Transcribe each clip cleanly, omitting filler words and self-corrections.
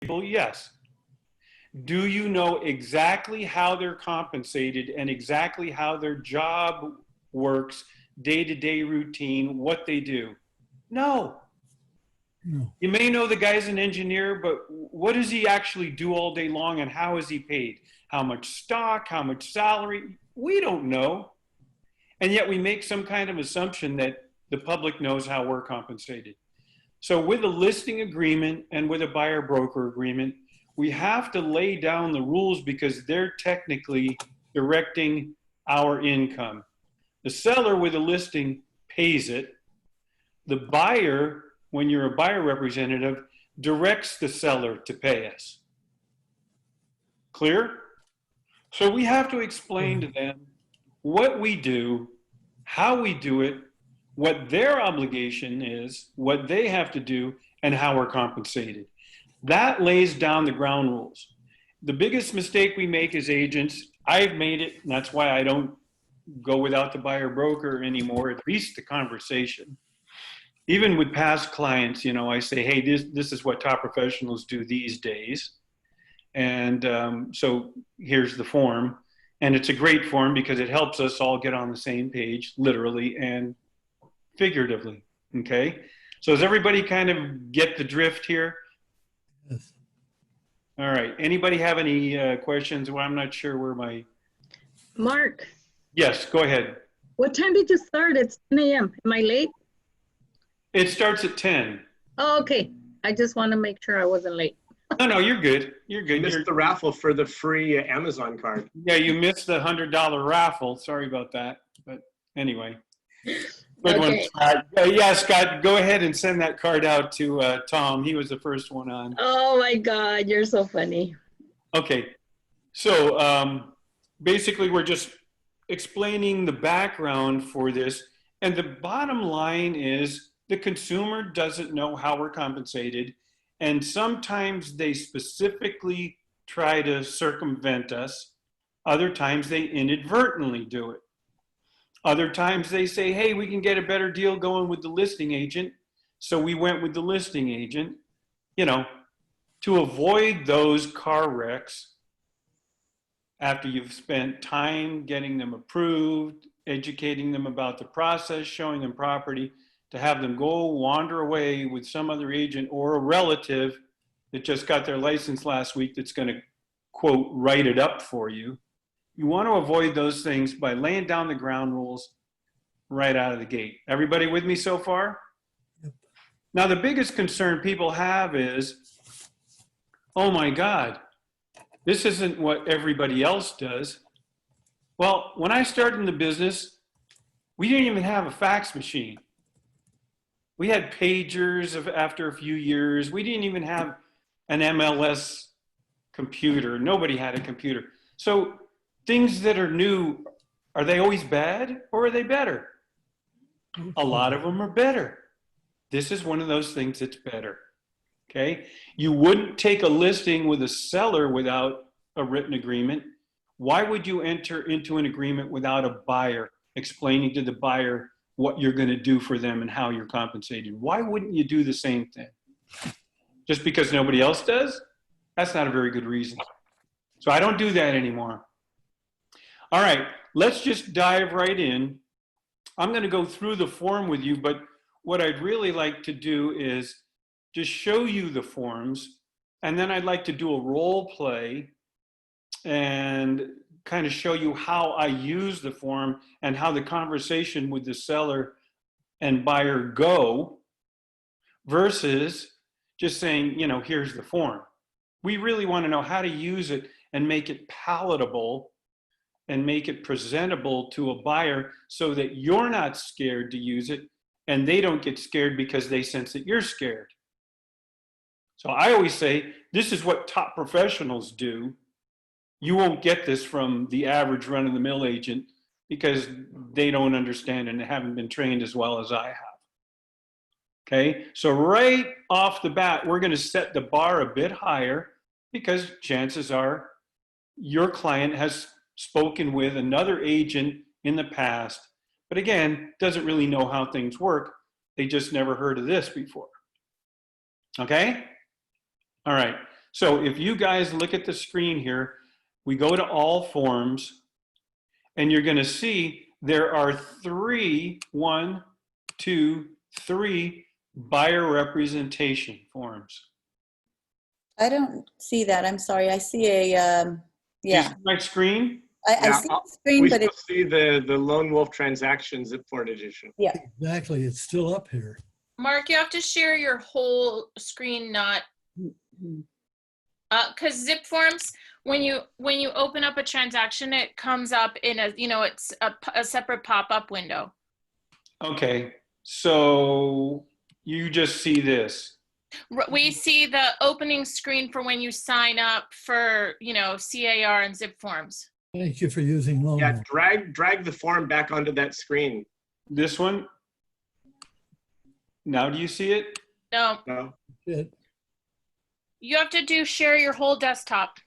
people? Yes. Do you know exactly how they're compensated and exactly how their job works, day-to-day routine, what they do? No. No. You may know the guy's an engineer, but what does he actually do all day long and how is he paid? How much stock, how much salary? We don't know. And yet we make some kind of assumption that the public knows how we're compensated. So with a listing agreement and with a buyer broker agreement, we have to lay down the rules because they're technically directing our income. The seller with a listing pays it. The buyer, when you're a buyer representative, directs the seller to pay us. Clear? So we have to explain to them what we do, how we do it, what their obligation is, what they have to do, and how we're compensated. That lays down the ground rules. The biggest mistake we make as agents, I've made it, and that's why I don't go without the buyer broker anymore, at least the conversation. Even with past clients, you know, I say, hey, this is what top professionals do these days. And so here's the form. And it's a great form because it helps us all get on the same page, literally and figuratively, okay? So does everybody kind of get the drift here? Yes. All right, anybody have any questions? Well, I'm not sure where my... Mark, Yes, go ahead. what time did you start? It's 10 a.m. Am I late? It starts at 10. Oh, okay. I just want to make sure I wasn't late. No, you're good. You're good. You missed the raffle for the free Amazon card. Yeah, you missed the $100 raffle. Sorry about that. But anyway. Good one, Okay. Scott. Yeah, Scott, go ahead and send that card out to Tom. He was the first one on. Oh my God, you're so funny. Okay. So basically, we're just explaining the background for this. And the bottom line is the consumer doesn't know how we're compensated. And sometimes they specifically try to circumvent us. Other times they inadvertently do it. Other times they say, hey, we can get a better deal going with the listing agent. So we went with the listing agent, you know, to avoid those car wrecks after you've spent time getting them approved, educating them about the process, showing them property, to have them go wander away with some other agent or a relative that just got their license last week that's going to, quote, write it up for you. You want to avoid those things by laying down the ground rules right out of the gate. Everybody with me so far? Yep. Now, the biggest concern people have is, oh my God, this isn't what everybody else does. Well, when I started in the business, we didn't even have a fax machine. We had pagers after a few years. We didn't even have an MLS computer. Nobody had a computer. So things that are new, are they always bad or are they better? A lot of them are better. This is one of those things that's better, okay? You wouldn't take a listing with a seller without a written agreement. Why would you enter into an agreement without a buyer explaining to the buyer what you're going to do for them and how you're compensated? Why wouldn't you do the same thing? Just because nobody else does? That's not a very good reason. So I don't do that anymore. All right, let's just dive right in. I'm going to go through the form with you, but what I'd really like to do is just show you the forms, and then I'd like to do a role play and kind of show you how I use the form and how the conversation with the seller and buyer go versus just saying, you know, here's the form. We really want to know how to use it and make it palatable and make it presentable to a buyer so that you're not scared to use it and they don't get scared because they sense that you're scared. So I always say, this is what top professionals do. You won't get this from the average run-of-the-mill agent because they don't understand and haven't been trained as well as I have. Okay, so right off the bat, we're going to set the bar a bit higher because chances are your client has spoken with another agent in the past, but again, doesn't really know how things work. They just never heard of this before. Okay? All right. So if you guys look at the screen here, we go to all forms, and you're going to see there are three buyer representation forms. I don't see that. I'm sorry. I see a, Do you yeah, see my screen? I Yeah, see the screen, We but still it's, see the Lone Wolf Transactions at Ford Edition. yeah. Exactly. It's still up here. Mark, you have to share your whole screen, not because zip forms, when you open up a transaction, it comes up in a, it's a separate pop-up window. Okay, so you just see this. We see the opening screen for when you sign up for, CAR and zip forms. Thank you for using Lone Yeah, Wolf. drag the form back onto that screen. This one. Now do you see it? No, No? Good. you have to do share your whole desktop.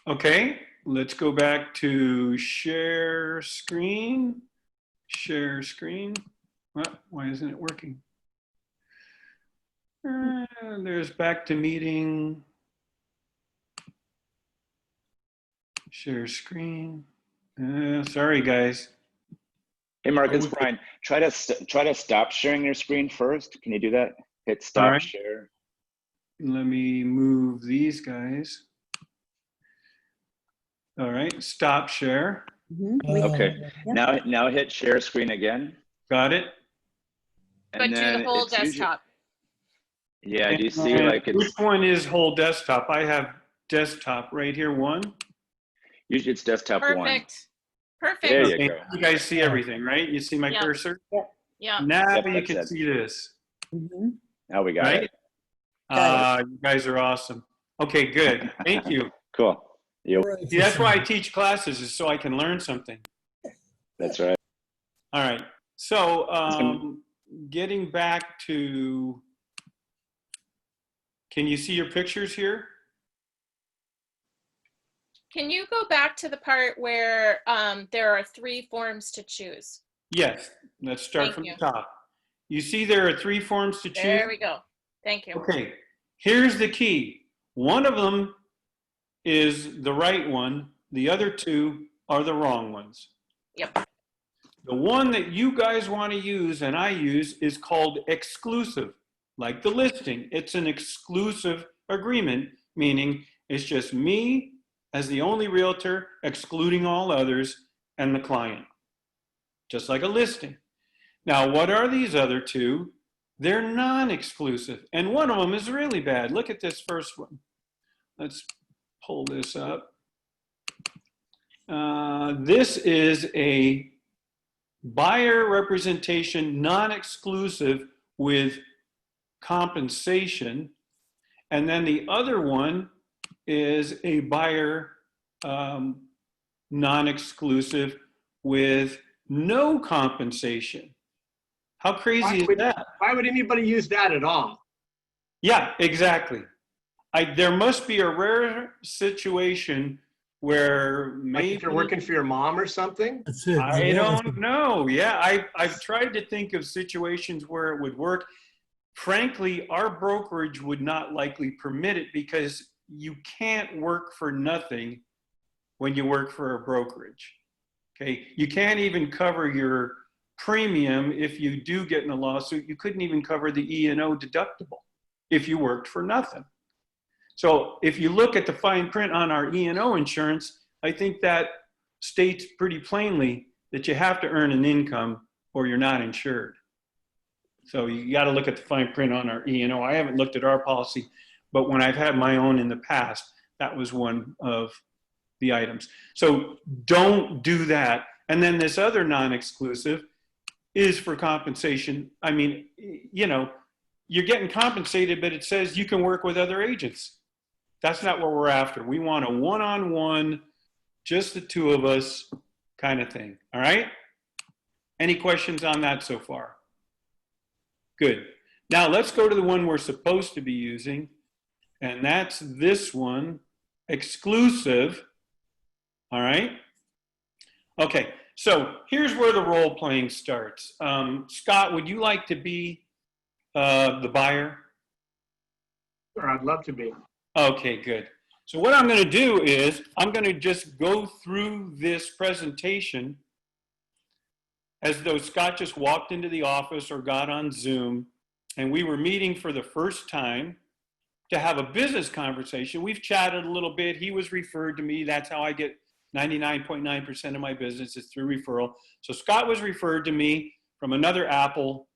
Okay, let's go back to share screen. Share screen. What? Why isn't it working? There's back to meeting. Share screen. Sorry, guys. Hey, Mark, it's Brian. Try to stop sharing your screen first. Can you do that? Hit stop All right. share. Let me move these guys. All right, stop share. Mhm. Okay. Yeah. Now hit share screen again. Got it? But do the whole desktop. Yeah, do you see And like which it's one is whole desktop? I have desktop right here, one. usually it's desktop one. Perfect. Perfect. There you Okay, go. you guys see everything, right? You see my Yeah. cursor? Yeah. Now Yep, you that's can it. see this, Mhm. Now we got right? it. You guys are awesome. Okay, good. Thank you. Cool. All right, See, that's why I teach classes, is so I can learn something. That's right. All right. So getting back to, can you see your pictures here? Can you go back to the part where there are 3 forms to choose? Yes. Let's start Thank from you. the top. You see there are 3 forms to choose? There we go. Thank you. Okay. Here's the key. One of them is the right one. The other 2 are the wrong ones. Yep. The one that you guys want to use and I use is called exclusive, like the listing. It's an exclusive agreement, meaning it's just me as the only realtor, excluding all others, and the client, just like a listing. Now, what are these other 2? They're non-exclusive, and one of them is really bad. Look at this first one. Let's pull this up. This is a buyer representation non-exclusive with compensation. And then the other one is a buyer non-exclusive with no compensation. How crazy is that? Why would anybody use that at all? Yeah, exactly. There must be a rare situation where Like maybe if you're working for your mom or something? That's it. I don't know. Yeah, I've tried to think of situations where it would work. Frankly, our brokerage would not likely permit it because you can't work for nothing when you work for a brokerage. Okay, you can't even cover your premium if you do get in a lawsuit. You couldn't even cover the E&O deductible if you worked for nothing. So if you look at the fine print on our E&O insurance, I think that states pretty plainly that you have to earn an income or you're not insured. So you got to look at the fine print on our E&O. I haven't looked at our policy, but when I've had my own in the past, that was one of the items. So don't do that. And then this other non-exclusive is for compensation. I mean, you know, you're getting compensated, but it says you can work with other agents. That's not what we're after. We want a one-on-one, just the 2 of us kind of thing. All right? Any questions on that so far? Good. Now let's go to the one we're supposed to be using, and that's this one, exclusive. All right? Okay, so here's where the role playing starts. Scott, would you like to be the buyer? Sure, I'd love to be. Okay, good. So what I'm going to do is I'm going to just go through this presentation as though Scott just walked into the office or got on Zoom and we were meeting for the first time to have a business conversation. We've chatted a little bit. He was referred to me. That's how I get 99.9% of my business is through referral. So Scott was referred to me from another Apple,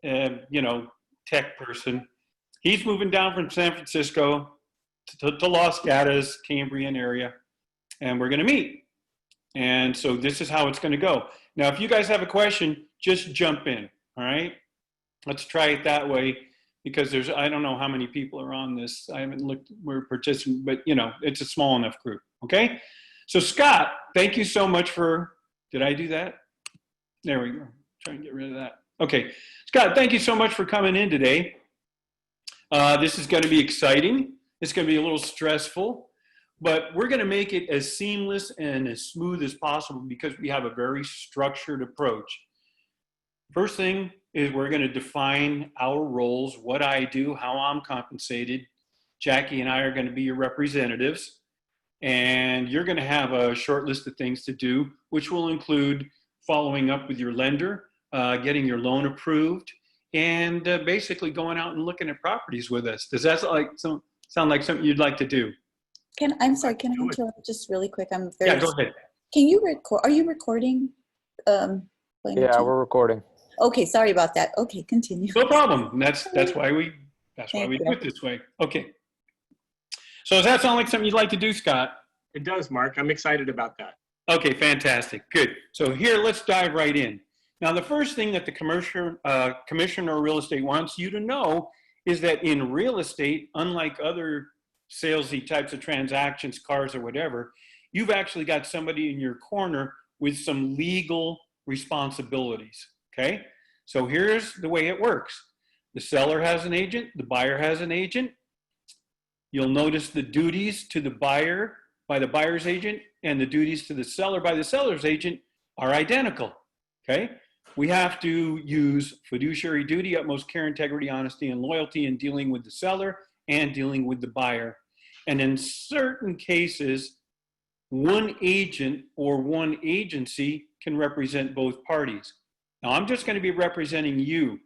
tech person. He's moving down from San Francisco to Los Gatos, Cambrian area, and we're going to meet. And so this is how it's going to go. Now, if you guys have a question, just jump in. All right. Let's try it that way because I don't know how many people are on this. I haven't looked, we're participating, but it's a small enough group. Okay. So Scott, thank you so much did I do that? There we go. Try and get rid of that. Okay. Scott, thank you so much for coming in today. This is going to be exciting. It's going to be a little stressful, but we're going to make it as seamless and as smooth as possible because we have a very structured approach. First thing is we're going to define our roles, what I do, how I'm compensated. Jackie and I are going to be your representatives, and you're going to have a short list of things to do, which will include following up with your lender, getting your loan approved, and basically going out and looking at properties with us. Does that sound like something you'd like to do? I'm sorry, can I interrupt just really quick? Yeah, go ahead. Can you record, are you recording? Yeah, we're recording. Okay, sorry about that. Okay, continue. No problem. That's why we do it this way. Okay. So does that sound like something you'd like to do, Scott? It does, Mark. I'm excited about that. Okay, fantastic. Good. So here, let's dive right in. Now, the first thing that the commissioner of real estate wants you to know is that in real estate, unlike other salesy types of transactions, cars or whatever, you've actually got somebody in your corner with some legal responsibilities, okay? So here's the way it works. The seller has an agent, the buyer has an agent. You'll notice the duties to the buyer by the buyer's agent and the duties to the seller by the seller's agent are identical, okay? We have to use fiduciary duty, utmost care, integrity, honesty, and loyalty in dealing with the seller and dealing with the buyer. And in certain cases, one agent or one agency can represent both parties. Now, I'm just going to be representing you.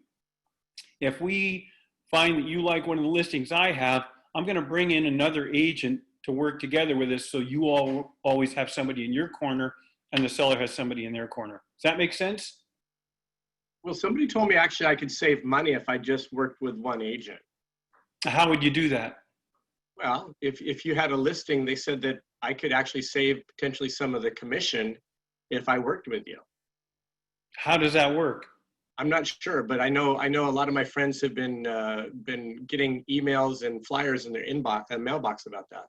If we find that you like one of the listings I have, I'm going to bring in another agent to work together with us so you all always have somebody in your corner and the seller has somebody in their corner. Does that make sense? Well, somebody told me actually I could save money if I just worked with one agent. How would you do that? Well, if you had a listing, they said that I could actually save potentially some of the commission if I worked with you. How does that work? I'm not sure, but I know a lot of my friends have been getting emails and flyers in their inbox and mailbox about that.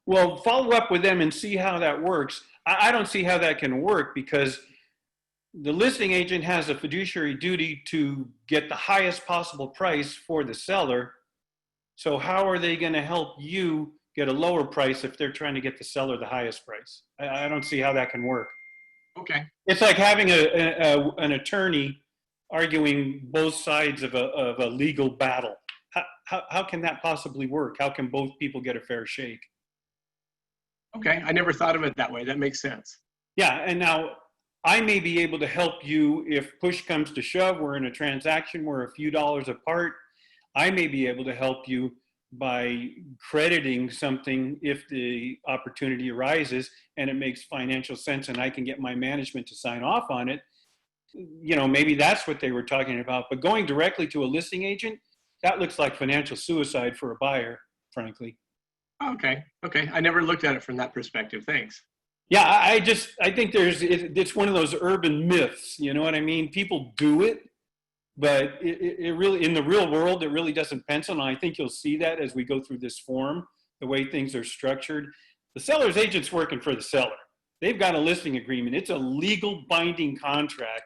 Well, follow up with them and see how that works. I don't see how that can work because the listing agent has a fiduciary duty to get the highest possible price for the seller. So how are they going to help you get a lower price if they're trying to get the seller the highest price? I don't see how that can work. Okay. It's like having an attorney arguing both sides of a legal battle. How can that possibly work? How can both people get a fair shake? Okay, I never thought of it that way. That makes sense. Yeah, and now I may be able to help you if push comes to shove. We're in a transaction, we're a few dollars apart. I may be able to help you by crediting something if the opportunity arises and it makes financial sense and I can get my management to sign off on it. Maybe that's what they were talking about. But going directly to a listing agent, that looks like financial suicide for a buyer, frankly. Okay. I never looked at it from that perspective. Thanks. Yeah, I think it's one of those urban myths, you know what I mean? People do it, but it really, in the real world, it really doesn't pencil. And I think you'll see that as we go through this form, the way things are structured. The seller's agent's working for the seller. They've got a listing agreement. It's a legal binding contract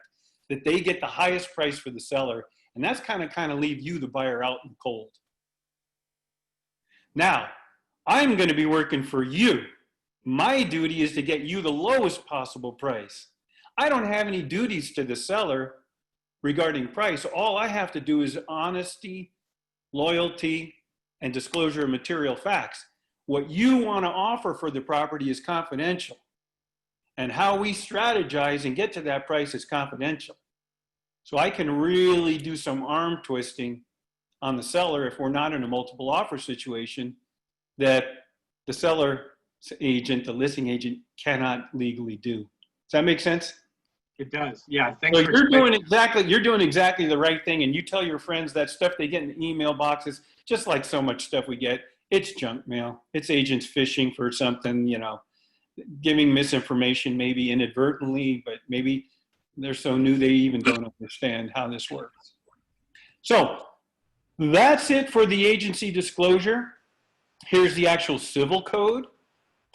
that they get the highest price for the seller. And that's kind of leave you, the buyer, out in the cold. Now, I'm going to be working for you. My duty is to get you the lowest possible price. I don't have any duties to the seller regarding price. All I have to do is honesty, loyalty, and disclosure of material facts. What you want to offer for the property is confidential. And how we strategize and get to that price is confidential. So I can really do some arm twisting on the seller if we're not in a multiple offer situation that the seller agent, the listing agent, cannot legally do. Does that make sense? It does. Yeah. Thanks So for you're explaining. doing exactly the right thing, and you tell your friends that stuff they get in the email boxes, just like so much stuff we get, it's junk mail. It's agents fishing for something, you know, giving misinformation maybe inadvertently, but maybe they're so new they even don't understand how this works. So that's it for the agency disclosure. Here's the actual civil code,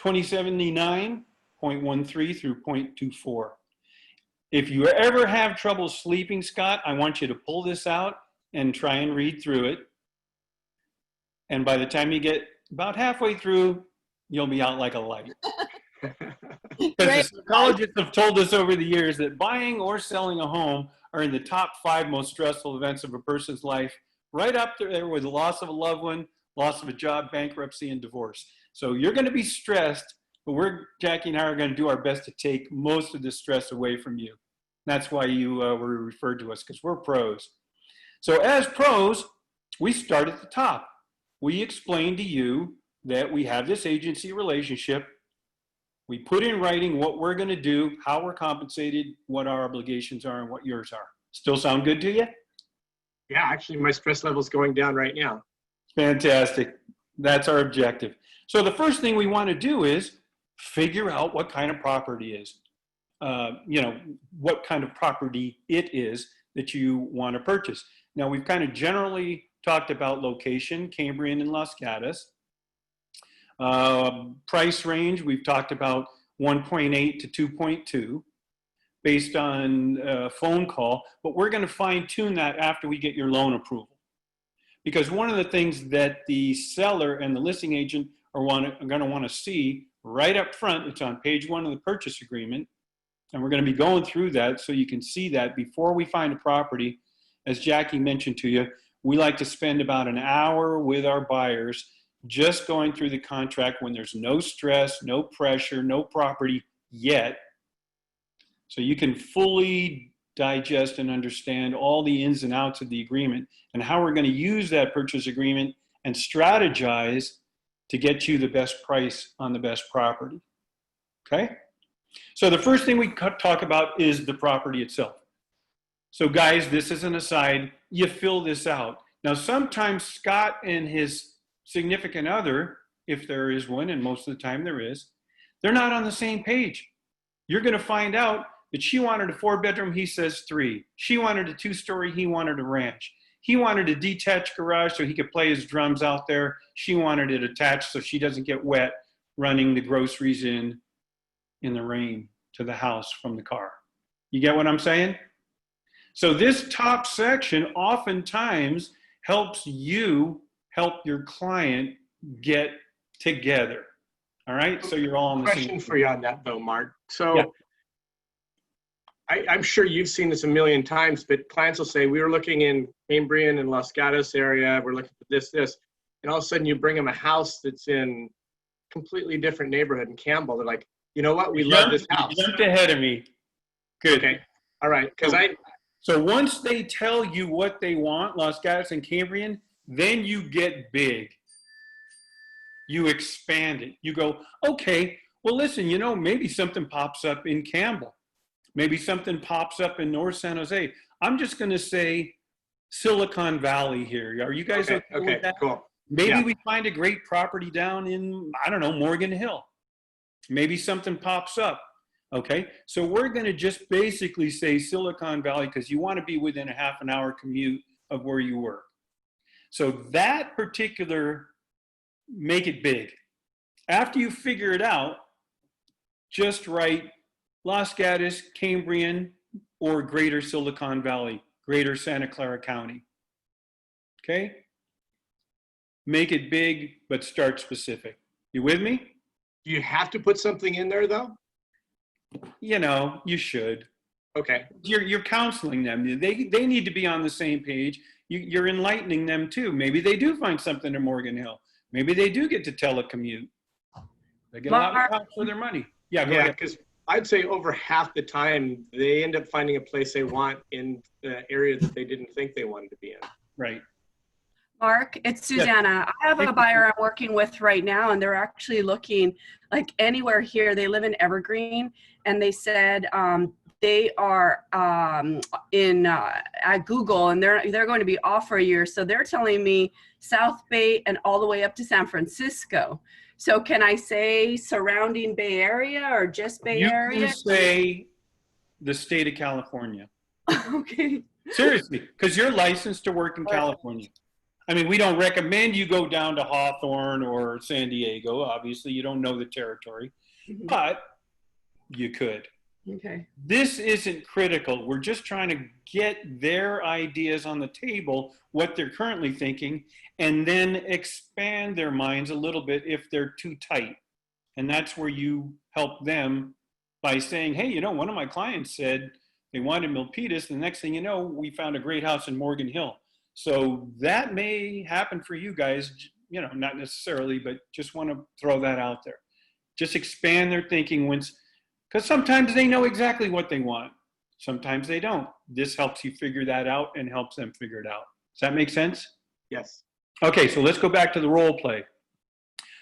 2079.13 through 0.24. If you ever have trouble sleeping, Scott, I want you to pull this out and try and read through it. And by the time you get about halfway through, you'll be out like a light. Because the psychologists have told us over the years that buying or selling a home are in the top 5 most stressful events of a person's life, right up there with the loss of a loved one, loss of a job, bankruptcy, and divorce. So you're going to be stressed, but Jackie and I are going to do our best to take most of the stress away from you. That's why you were referred to us, because we're pros. So as pros, we start at the top. We explain to you that we have this agency relationship. We put in writing what we're going to do, how we're compensated, what our obligations are, and what yours are. Still sound good to you? Yeah, actually, my stress level's going down right now. Fantastic. That's our objective. So the first thing we want to do is figure out what kind of property is, what kind of property it is that you want to purchase. Now, we've kind of generally talked about location, Cambrian and Los Gatos. Price range, we've talked about 1.8 to 2.2 based on phone call, but we're going to fine tune that after we get your loan approval. Because one of the things that the seller and the listing agent are going to want to see right up front, it's on page 1 of the purchase agreement, and we're going to be going through that so you can see that before we find a property. As Jackie mentioned to you, we like to spend about an hour with our buyers just going through the contract when there's no stress, no pressure, no property yet. So you can fully digest and understand all the ins and outs of the agreement and how we're going to use that purchase agreement and strategize to get you the best price on the best property. Okay? So the first thing we talk about is the property itself. So guys, this is an aside. You fill this out. Now, sometimes Scott and his significant other, if there is one, and most of the time there is, they're not on the same page. You're going to find out that she wanted a 4-bedroom, he says 3. She wanted a 2-story, he wanted a ranch. He wanted a detached garage so he could play his drums out there. She wanted it attached so she doesn't get wet running the groceries in the rain to the house from the car. You get what I'm saying? So this top section oftentimes helps you help your client get together. All right, so you're all on the same Question for you on that though, Mark. So yeah. I'm sure you've seen this a million times, but clients will say, we were looking in Cambrian and Los Gatos area, we're looking for this, and all of a sudden you bring them a house that's in completely different neighborhood in Campbell. They're like, you know what, we love this house. You jumped ahead of me. Good. Okay, all right, So once they tell you what they want, Los Gatos and Cambrian, then you get big. You expand it. You go, okay, well, listen, maybe something pops up in Campbell. Maybe something pops up in North San Jose. I'm just going to say Silicon Valley here. Are you guys okay with that? Cool. Maybe we find a great property down in, Morgan Hill. Maybe something pops up. Okay, so we're going to just basically say Silicon Valley because you want to be within a half an hour commute of where you work. So that particular, make it big. After you figure it out, just write Los Gatos, Cambrian, or Greater Silicon Valley, Greater Santa Clara County. Okay? Make it big, but start specific. You with me? Do you have to put something in there though? You should. Okay. You're counseling them. They need to be on the same page. you're enlightening them too. Maybe they do find something in Morgan Hill. Maybe they do get to telecommute. They get a lot Mark- more for their money. Yeah, go Yeah, ahead. because I'd say over half the time, they end up finding a place they want in the area that they didn't think they wanted to be in. Right. Mark, it's Susanna. I have a buyer I'm working with right now, and they're actually looking like anywhere here. They live in Evergreen, and they said they are at Google, and they're going to be off for a year. So they're telling me South Bay and all the way up to San Francisco. So can I say surrounding Bay Area or just Bay You Area? can say the state of California. Okay. Seriously, because you're licensed to work in California. I mean, we don't recommend you go down to Hawthorne or San Diego. Obviously, you don't know the territory, but you could. Okay. This isn't critical. We're just trying to get their ideas on the table, what they're currently thinking, and then expand their minds a little bit if they're too tight. And that's where you help them by saying, hey, you know, one of my clients said they wanted Milpitas. The next thing you know, we found a great house in Morgan Hill. So that may happen for you guys, you know, not necessarily, but just want to throw that out there. Just expand their thinking because sometimes they know exactly what they want. Sometimes they don't. This helps you figure that out and helps them figure it out. Does that make sense? Yes. Okay, so let's go back to the role play.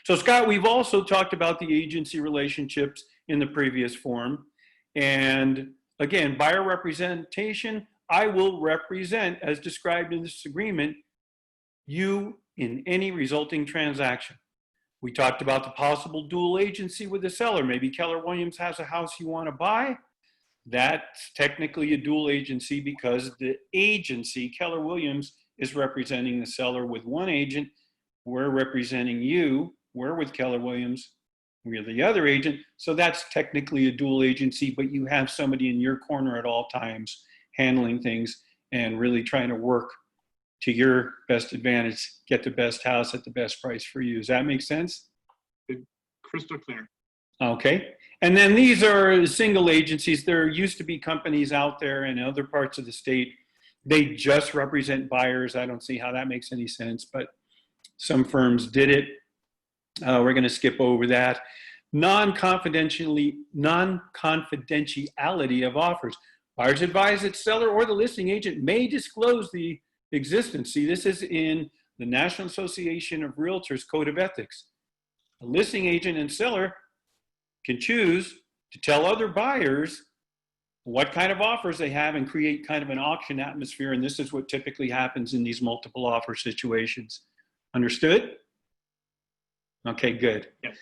So Scott, we've also talked about the agency relationships in the previous form. And again, buyer representation, I will represent, as described in this agreement, you in any resulting transaction. We talked about the possible dual agency with the seller. Maybe Keller Williams has a house you want to buy. That's technically a dual agency because the agency, Keller Williams, is representing the seller with one agent. We're representing you. We're with Keller Williams. We're the other agent. So that's technically a dual agency, but you have somebody in your corner at all times handling things and really trying to work to your best advantage, get the best house at the best price for you. Does that make sense? Crystal clear. Okay. And then these are single agencies. There used to be companies out there in other parts of the state. They just represent buyers. I don't see how that makes any sense, but some firms did it. We're going to skip over that. Non-confidentiality of offers. Buyers advise that seller or the listing agent may disclose the existence. See, this is in the National Association of Realtors Code of Ethics. A listing agent and seller can choose to tell other buyers what kind of offers they have and create kind of an auction atmosphere. And this is what typically happens in these multiple offer situations. Understood? Okay, good. Yes.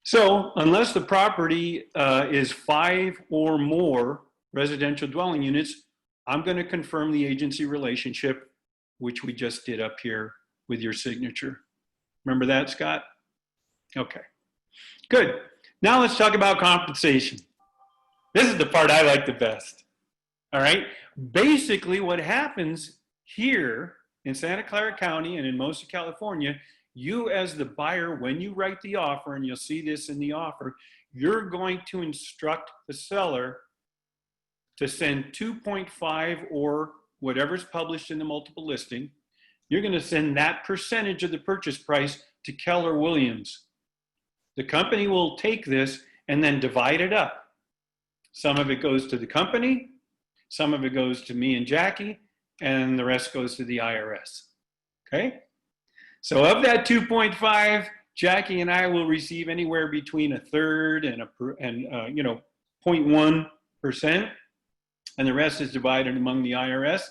So unless the property is 5 or more residential dwelling units, I'm going to confirm the agency relationship, which we just did up here with your signature. Remember that, Scott? Okay, good. Now let's talk about compensation. This is the part I like the best. All right. Basically, what happens here in Santa Clara County and in most of California, you as the buyer, when you write the offer, and you'll see this in the offer, you're going to instruct the seller to send 2.5 or whatever's published in the multiple listing. You're going to send that percentage of the purchase price to Keller Williams. The company will take this and then divide it up. Some of it goes to the company, some of it goes to me and Jackie, and the rest goes to the IRS. Okay? So of that 2.5, Jackie and I will receive anywhere between a third and 0.1%, and the rest is divided among the IRS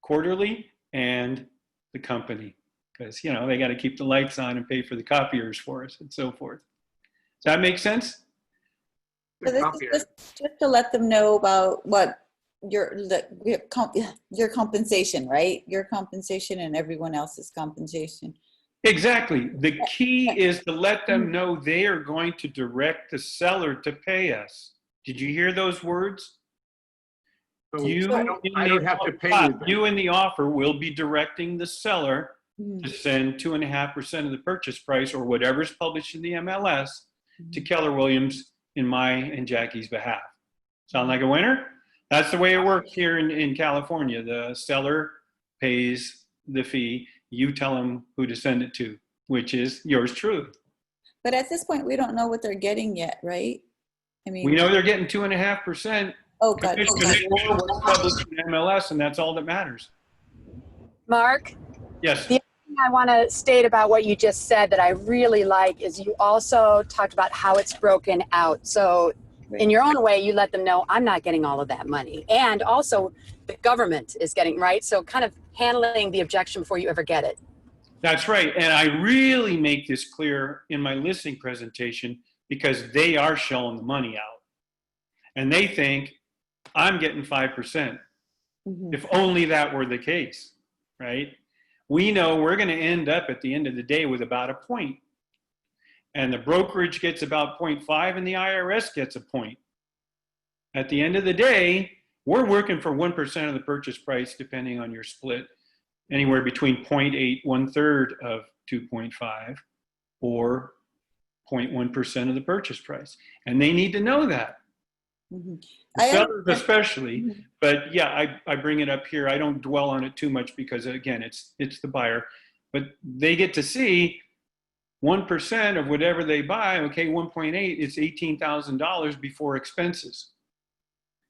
quarterly and the company, because they got to keep the lights on and pay for the copiers for us and so forth. Does that make sense? So this is just to let them know about what your compensation, right? Your compensation and everyone else's compensation. Exactly. The key is to let them know they are going to direct the seller to pay us. Did you hear those words? So I don't have to pay you. You in the offer will be directing the seller to send 2.5% of the purchase price or whatever's published in the MLS to Keller Williams in my and Jackie's behalf. Sound like a winner? That's the way it works here in California. The seller pays the fee. You tell them who to send it to, which is yours truly. But at this point, we don't know what they're getting yet, right? I mean, We know they're getting 2.5% oh, God. commission for what's published in MLS, and that's all that matters. Mark, Yes. the other thing I want to state about what you just said that I really like is you also talked about how it's broken out. So in your own way, you let them know I'm not getting all of that money. And also the government is getting, right? So kind of handling the objection before you ever get it. That's right. And I really make this clear in my listing presentation because they are shelling the money out. And they think I'm getting 5%. If only that were the case, right? We know we're going to end up at the end of the day with about a point. And the brokerage gets about 0.5 and the IRS gets a point. At the end of the day, we're working for 1% of the purchase price, depending on your split, anywhere between 0.8, 1/3 of 2.5, or 0.1% of the purchase price. And they need to know that. Sellers especially, but yeah, I bring it up here. I don't dwell on it too much because again, it's the buyer, but they get to see 1% of whatever they buy. Okay, 1.8, it's $18,000 before expenses.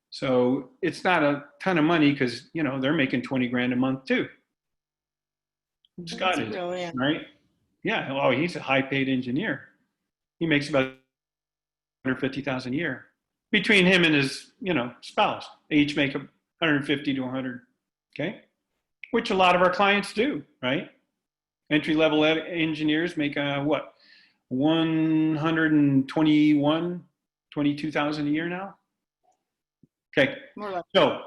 So it's not a ton of money because they're making 20 grand a month too. Scott is, right? Yeah. Oh, he's a high-paid engineer. He makes about $150,000 a year. Between him and his, spouse, they each make 150 to 100, okay? Which a lot of our clients do, right? Entry-level engineers make what? 22,000 a year now? Okay, so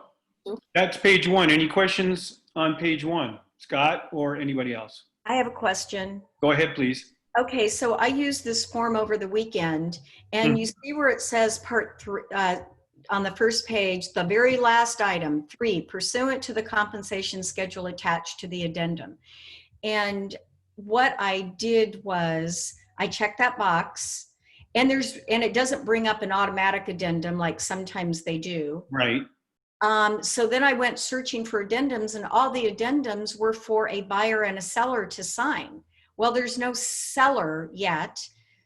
that's page 1. Any questions on page 1? Scott or anybody else? I have a question. Go ahead, please. Okay, so I used this form over the weekend, and you see where it says part 3 on the first page, the very last item, 3, pursuant to the compensation schedule attached to the addendum. And what I did was I checked that box, and it doesn't bring up an automatic addendum like sometimes they do. Right. So then I went searching for addendums, and all the addendums were for a buyer and a seller to sign. Well, there's no seller yet.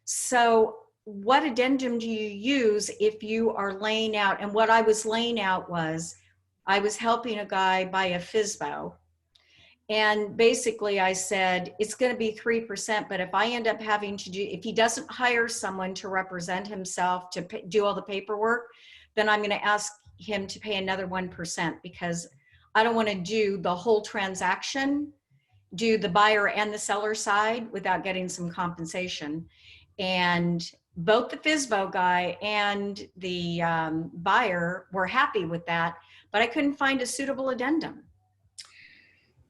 So what addendum do you use if you are laying out? And what I was laying out was I was helping a guy buy a FSBO. And basically I said, it's going to be 3%, but if I end up having to if he doesn't hire someone to represent himself to do all the paperwork, then I'm going to ask him to pay another 1% because I don't want to do the whole transaction, do the buyer and the seller side without getting some compensation. And both the FSBO guy and the buyer were happy with that, but I couldn't find a suitable addendum.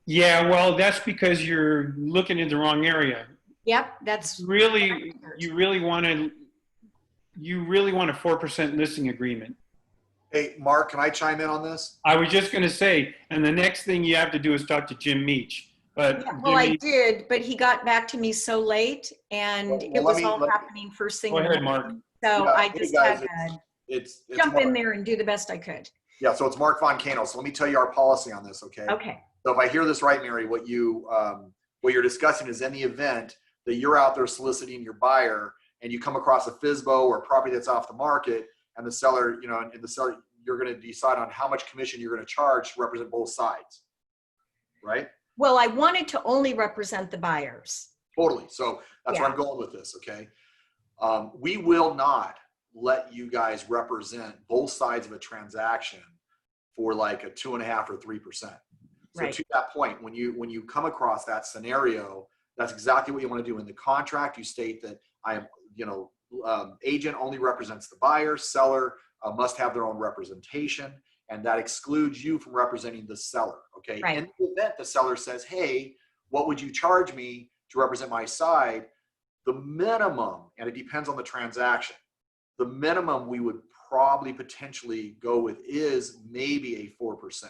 Yeah, well, that's because you're looking in the wrong area. Yep, that's you really want a 4% listing agreement. Hey, Mark, can I chime in on this? I was just going to say, and the next thing you have to do is talk to Jim Meach. But yeah, well, I did, but he got back to me so late, and it was all happening first thing. Go ahead, Mark. So yeah, I just had to it's jump Mark. in there and do the best I could. Yeah, so it's Mark Von Cano. So let me tell you our policy on this, okay? Okay. So if I hear this right, Mary, what you're discussing is in the event that you're out there soliciting your buyer and you come across a FSBO or a property that's off the market, and the seller, you're going to decide on how much commission you're going to charge to represent both sides, right? Well, I wanted to only represent the buyers. Totally. So that's where I'm going with this, okay? We will not let you guys represent both sides of a transaction for like a 2.5 or 3%. So right. To that point, when you come across that scenario, that's exactly what you want to do. In the contract, you state that I am, agent only represents the buyer, seller must have their own representation, and that excludes you from representing the seller, okay? Right. In the event the seller says, hey, what would you charge me to represent my side? The minimum, and it depends on the transaction, the minimum we would probably potentially go with is maybe a 4%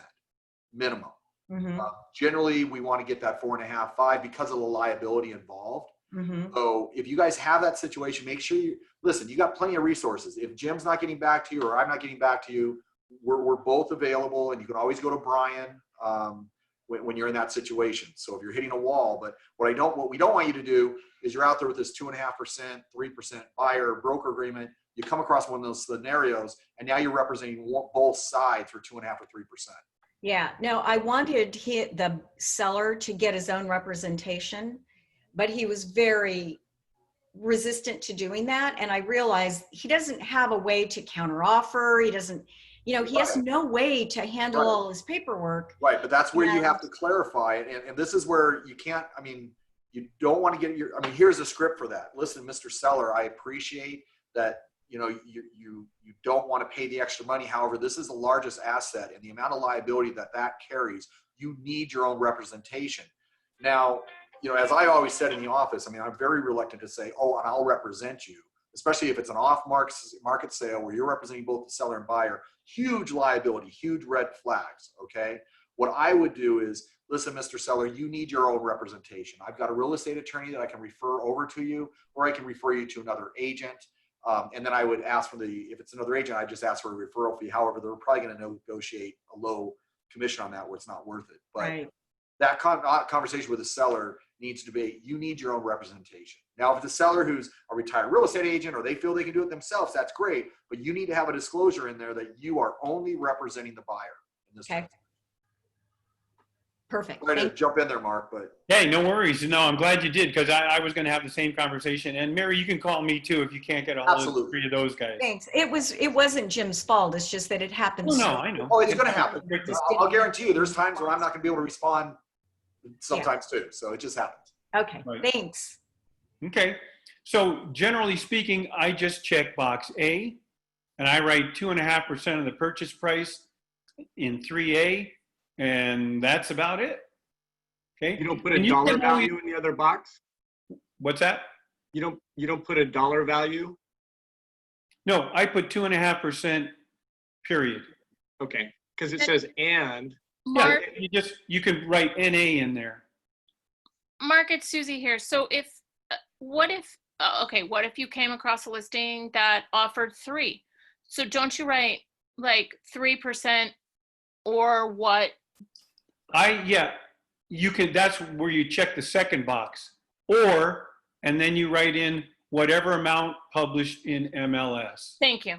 minimum. Mm-hmm. Generally, we want to get that 4.5, 5 because of the liability involved. Mm-hmm. So if you guys have that situation, make sure you got plenty of resources. If Jim's not getting back to you or I'm not getting back to you, we're both available, and you can always go to Brian. when you're in that situation. So if you're hitting a wall, but what we don't want you to do is you're out there with this 2.5%, 3% buyer broker agreement. You come across one of those scenarios, and now you're representing both sides for 2.5 or 3%. Yeah, no, I wanted the seller to get his own representation, but he was very resistant to doing that. And I realized he doesn't have a way to counteroffer. He doesn't, he has no way to handle all his paperwork. Right, but that's where you have to clarify it. And this is where you can't, you don't want to get here's a script for that. Listen, Mr. Seller, I appreciate that, you don't want to pay the extra money. However, this is the largest asset, and the amount of liability that carries, you need your own representation. Now, as I always said in the office, I'm very reluctant to say, oh, and I'll represent you, especially if it's an off-market sale where you're representing both the seller and buyer. Huge liability, huge red flags, okay? What I would do is, listen, Mr. Seller, you need your own representation. I've got a real estate attorney that I can refer over to you, or I can refer you to another agent. And then I would ask if it's another agent, I just ask for a referral fee. However, they're probably going to negotiate a low commission on that where it's not worth it. But that conversation with the seller needs to be, you need your own representation. Now, if the seller who's a retired real estate agent or they feel they can do it themselves, that's great. But you need to have a disclosure in there that you are only representing the buyer in this case. Perfect. I'm going to jump in there, Mark, but. Hey, no worries. No, I'm glad you did, because I was going to have the same conversation. And Mary, you can call me too if you can't get a hold of the three of those guys. Thanks. It wasn't Jim's fault. It's just that it happened. Oh, no, I know. Oh, it's going to happen. I'll guarantee you there's times where I'm not going to be able to respond sometimes too. So it just happens. Okay, right. Thanks. Okay. So generally speaking, I just check box A, and I write 2.5% of the purchase price in 3A, and that's about it. Okay. You don't put a dollar value in the other box? What's that? You don't put a dollar value? No, I put 2.5% period. Okay, because it says and. Mark, yeah, you can write NA in there. Mark, it's Susie here. So what if you came across a listing that offered 3? So don't you write like 3% or what? You can, that's where you check the second box, and then you write in whatever amount published in MLS. Thank you.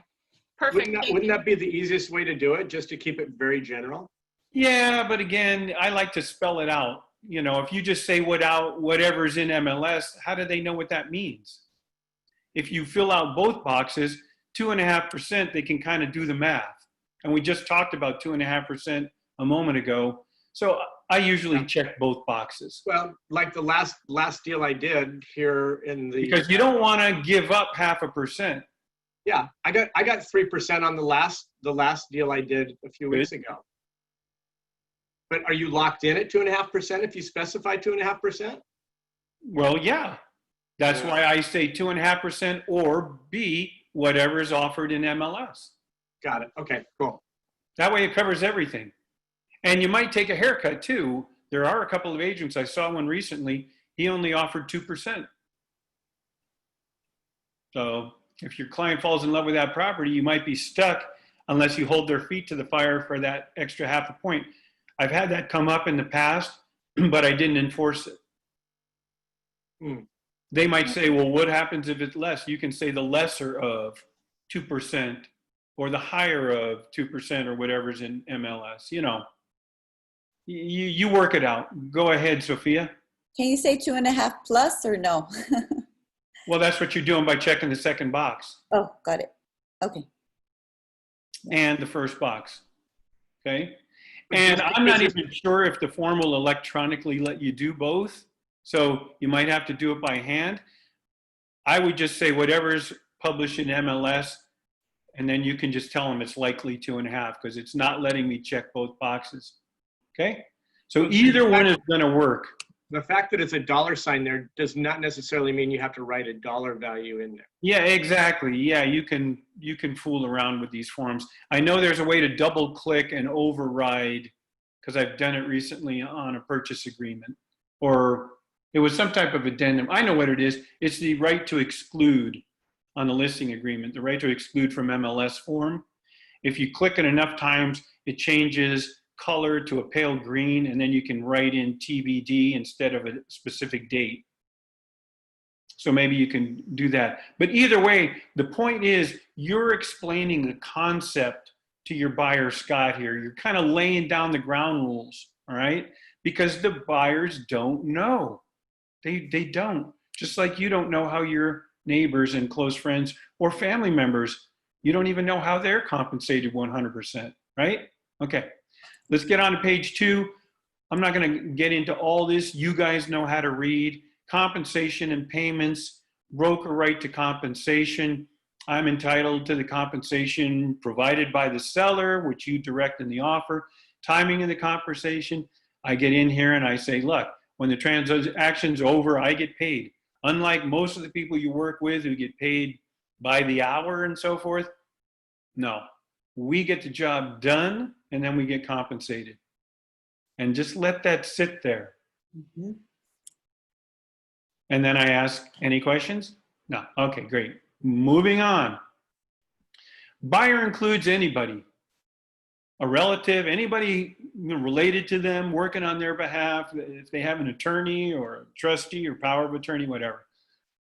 Perfect. Wouldn't that be the easiest way to do it, just to keep it very general? Yeah, but again, I like to spell it out. If you just say whatever's in MLS, how do they know what that means? If you fill out both boxes, 2.5%, they can kind of do the math. And we just talked about 2.5% a moment ago. So I usually check both boxes. Well, like the last deal I did here in the. Because you don't want to give up 0.5%. Yeah, I got 3% on the last deal I did a few weeks ago. But are you locked in at 2.5% if you specify 2.5%? Well, yeah. That's why I say 2.5% or B, whatever is offered in MLS. Got it. Okay, cool. That way it covers everything. And you might take a haircut too. There are a couple of agents, I saw one recently, he only offered 2%. So if your client falls in love with that property, you might be stuck unless you hold their feet to the fire for that extra 0.5 point. I've had that come up in the past, but I didn't enforce it. They might say, well, what happens if it's less? You can say the lesser of 2% or the higher of 2% or whatever's in MLS. You work it out. Go ahead, Sophia. Can you say 2.5 plus or no? Well, that's what you're doing by checking the second box. Oh, got it. Okay. And the first box. Okay. And I'm not even sure if the form will electronically let you do both. So you might have to do it by hand. I would just say whatever's published in MLS, and then you can just tell them it's likely 2.5 because it's not letting me check both boxes. Okay? So either one is going to work. The fact that it's a dollar sign there does not necessarily mean you have to write a dollar value in there. Yeah, exactly. Yeah, you can fool around with these forms. I know there's a way to double click and override because I've done it recently on a purchase agreement, or it was some type of addendum. I know what it is. It's the right to exclude on the listing agreement, the right to exclude from MLS form. If you click it enough times, it changes color to a pale green, and then you can write in TBD instead of a specific date. So maybe you can do that. But either way, the point is you're explaining the concept to your buyer, Scott, here. You're kind of laying down the ground rules, all right? Because the buyers don't know. They don't. Just like you don't know how your neighbors and close friends or family members, you don't even know how they're compensated 100%, right? Okay, let's get on to page 2. I'm not going to get into all this. You guys know how to read. Compensation and payments, broker right to compensation. I'm entitled to the compensation provided by the seller, which you direct in the offer. Timing of the compensation, I get in here and I say, look, when the transaction's over, I get paid. Unlike most of the people you work with who get paid by the hour and so forth, no. We get the job done and then we get compensated. And just let that sit there. Mm-hmm. And then I ask, any questions? No. Okay, great. Moving on. Buyer includes anybody, a relative, anybody related to them, working on their behalf, if they have an attorney or a trustee or power of attorney, whatever.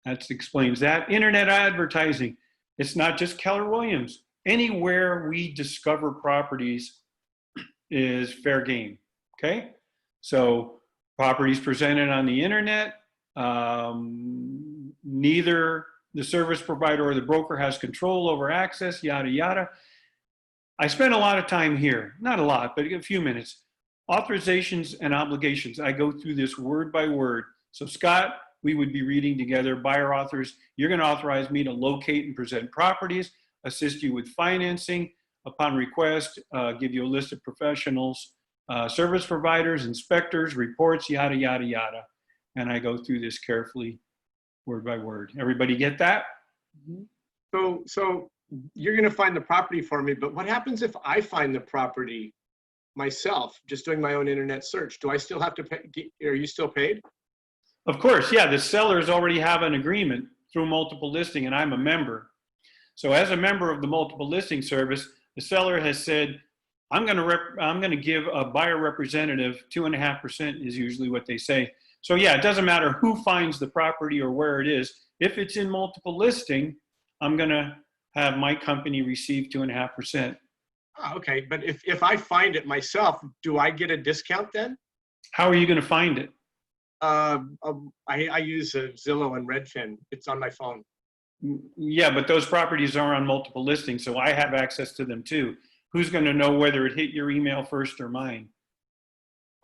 That explains that. Internet advertising. It's not just Keller Williams. Anywhere we discover properties is fair game, okay? So properties presented on the internet, neither the service provider or the broker has control over access, yada, yada. I spent a lot of time here, not a lot, but a few minutes. Authorizations and obligations. I go through this word by word. So Scott, we would be reading together. Buyer authors, you're going to authorize me to locate and present properties, assist you with financing, upon request, give you a list of professionals, service providers, inspectors, reports, yada, yada, yada. And I go through this carefully, word by word. Everybody get that? So you're going to find the property for me, but what happens if I find the property myself, just doing my own internet search? Do I still have to pay? Are you still paid? Of course, yeah. The sellers already have an agreement through multiple listing, and I'm a member. So as a member of the multiple listing service, the seller has said, I'm going to give a buyer representative 2.5% is usually what they say. So yeah, it doesn't matter who finds the property or where it is. If it's in multiple listing, I'm going to have my company receive 2.5%. Oh, okay, but if I find it myself, do I get a discount then? How are you going to find it? I use Zillow and Redfin. It's on my phone. Yeah, but those properties are on multiple listings, so I have access to them too. Who's going to know whether it hit your email first or mine?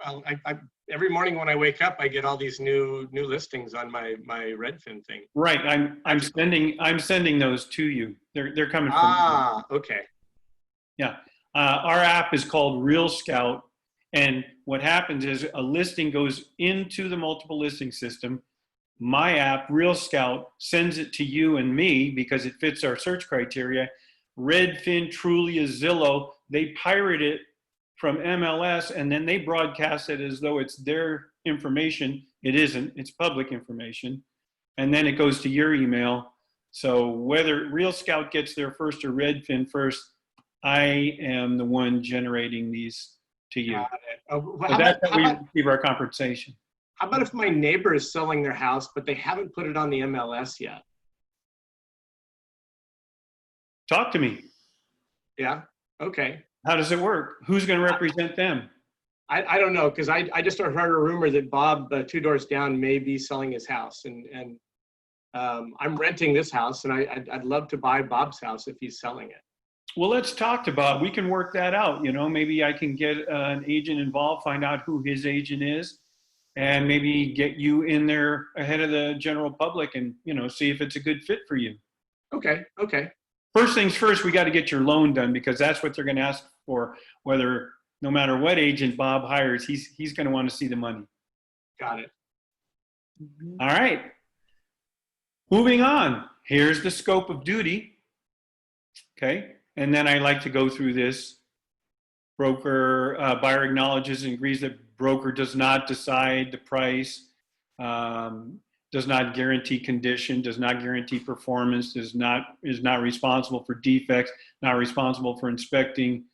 Well, I every morning when I wake up, I get all these new listings on my Redfin thing. Right, I'm sending those to you. They're coming from me. Okay. Yeah, our app is called Real Scout, and what happens is a listing goes into the multiple listing system. My app, Real Scout, sends it to you and me because it fits our search criteria. Redfin, Trulia, Zillow, they pirate it from MLS and then they broadcast it as though it's their information. It isn't, it's public information. And then it goes to your email. So whether Real Scout gets there first or Redfin first, I am the one generating these to you. So that's how we receive our compensation. How about if my neighbor is selling their house, but they haven't put it on the MLS yet? Talk to me. Yeah, okay. How does it work? Who's going to represent them? I don't know, because I just heard a rumor that Bob, 2 doors down, may be selling his house. And I'm renting this house, and I'd love to buy Bob's house if he's selling it. Well, let's talk to Bob. We can work that out. You know, maybe I can get an agent involved, find out who his agent is, and maybe get you in there ahead of the general public and, you know, see if it's a good fit for you. Okay, okay. First things first, we got to get your loan done because that's what they're going to ask for, whether no matter what agent Bob hires, he's going to want to see the money. Got it. All right. Moving on. Here's the scope of duty. Okay. And then I like to go through this. Broker, buyer acknowledges and agrees that broker does not decide the price, does not guarantee condition, does not guarantee performance, is not responsible for defects, not responsible for inspecting,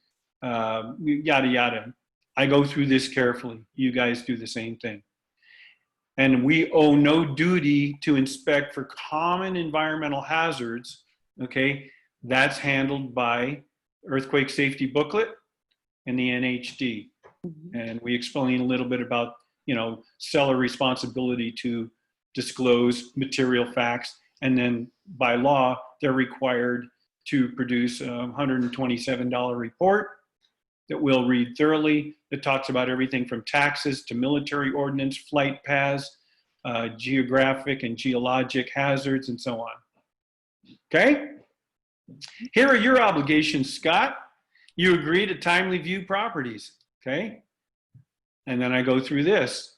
yada, yada. I go through this carefully. You guys do the same thing. And we owe no duty to inspect for common environmental hazards, okay? That's handled by Earthquake Safety Booklet and the NHD. And we explain a little bit about, seller responsibility to disclose material facts. And then by law, they're required to produce a $127 report that we'll read thoroughly, that talks about everything from taxes to military ordnance, flight paths, geographic and geologic hazards, and so on. Okay? Here are your obligations, Scott. You agree to timely view properties, okay? And then I go through this.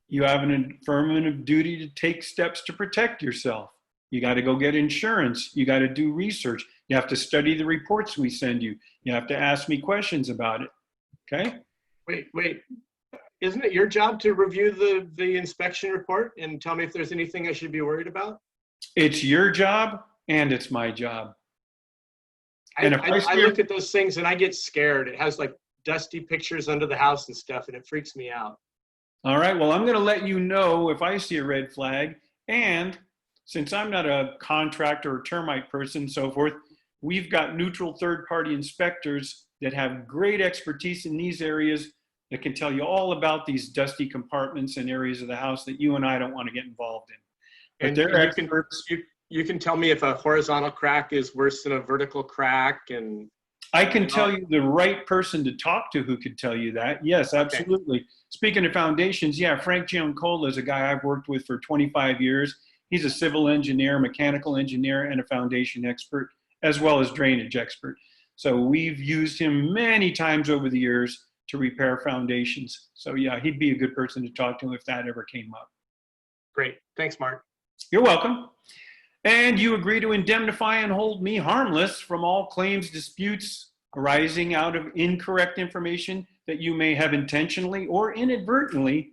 You have an affirmative duty to take steps to protect yourself. You got to go get insurance. You got to do research. You have to study the reports we send you. You have to ask me questions about it, okay? Wait. Isn't it your job to review the inspection report and tell me if there's anything I should be worried about? It's your job and it's my job. And if I look at those things and I get scared. It has like dusty pictures under the house and stuff, and it freaks me out. All right, well, I'm going to let you know if I see a red flag. And since I'm not a contractor or termite person and so forth, we've got neutral third-party inspectors that have great expertise in these areas that can tell you all about these dusty compartments and areas of the house that you and I don't want to get involved in. But And they're experts. you can tell me if a horizontal crack is worse than a vertical crack, and I can tell you the right person to talk to who could tell you that. Yes, absolutely. Okay. Speaking of foundations, yeah, Frank Giancola is a guy I've worked with for 25 years. He's a civil engineer, mechanical engineer, and a foundation expert, as well as drainage expert. So we've used him many times over the years to repair foundations. So yeah, he'd be a good person to talk to if that ever came up. Great. Thanks, Mark. You're welcome. And you agree to indemnify and hold me harmless from all claims, disputes arising out of incorrect information that you may have intentionally or inadvertently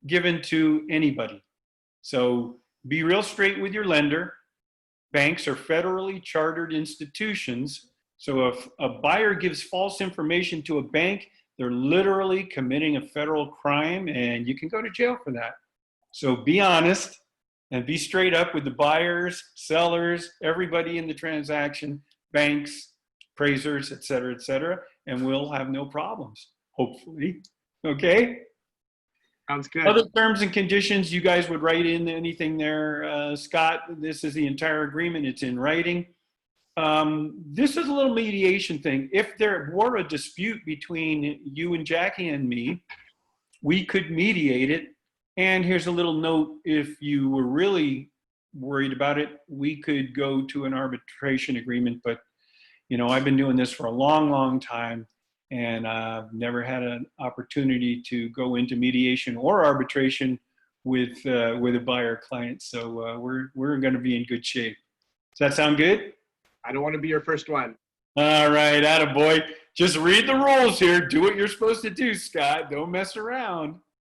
given to anybody. So be real straight with your lender. Banks are federally chartered institutions. So if a buyer gives false information to a bank, they're literally committing a federal crime and you can go to jail for that. So be honest and be straight up with the buyers, sellers, everybody in the transaction, banks, appraisers, et cetera, and we'll have no problems, hopefully. Okay? Sounds good. Other terms and conditions, you guys would write in anything there. Scott, this is the entire agreement. It's in writing. This is a little mediation thing. If there were a dispute between you and Jackie and me, we could mediate it. And here's a little note. If you were really worried about it, we could go to an arbitration agreement. But, you know, I've been doing this for a long, long time. And I've never had an opportunity to go into mediation or arbitration with a buyer client. So we're going to be in good shape. Does that sound good? I don't want to be your first one. All right, attaboy. Just read the rules here. Do what you're supposed to do, Scott. Don't mess around.